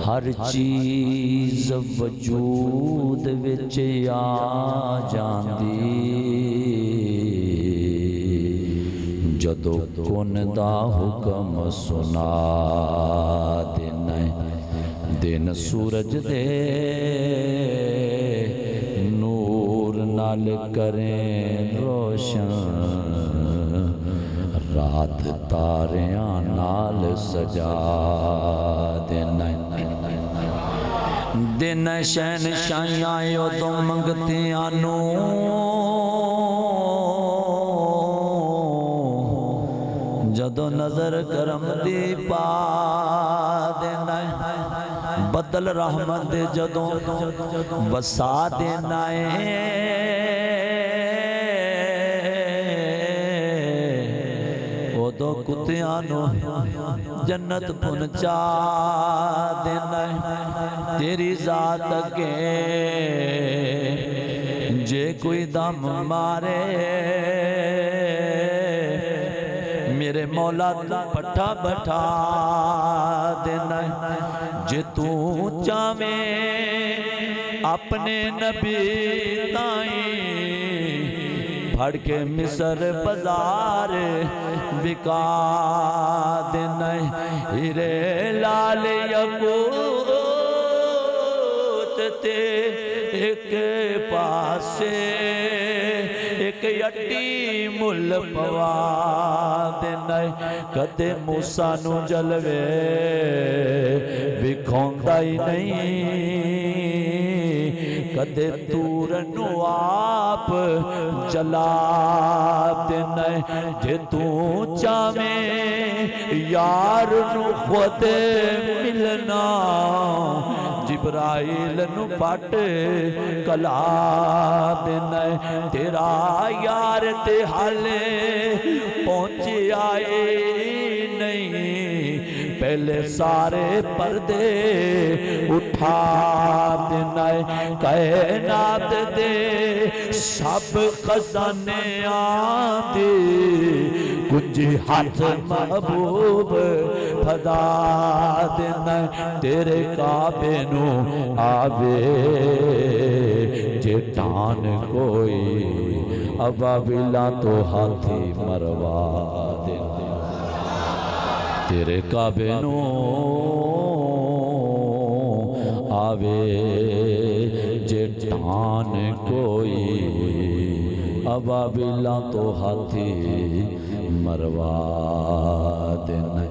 ہر چیز وجود وچ آ جاندی جدو کن دا حکم سنا دینا دن سورج دے نور نال کریں روشن رات تاریاں نال سجا دینا دن شہنشاہیاں ادو منگتیاں نو جدو نظر کرم دی پا دینا بدل رحمت دے جدو وسا دینا دو کتیانو جنت پہنچا دینا تیری ذات کے جے کوئی دم مارے میرے مولا تو پٹھا بٹھا دینا جے تو چاہویں اپنے نبی تائیں پھڑ کے مصر بازار بکا دینا ہیرے لال یقوت تے ایک پاسے ایک یٹی مل پوا دینا کدے موسیٰ نو جلوے وکھوندا ہی نہیں کدے تور نو آپ جلا دینا جے تو چاہویں یار نو خود ملنا جبرائیل نو پٹ کلا دینا تیرا یار تے حالے پہنچے آئے نہیں پہلے سارے پردے اٹھا دینا کائنات دے سب خزانے آدھے کنجی ہاتھ محبوب پھدا دینا تیرے کعبے نو آوے جٹان کوئی ابابیلا تو ہاتھی مروا دینا تیرے کعبے نو آوے جٹان کوئی ابابیلا تو ہاتھی مروا دینا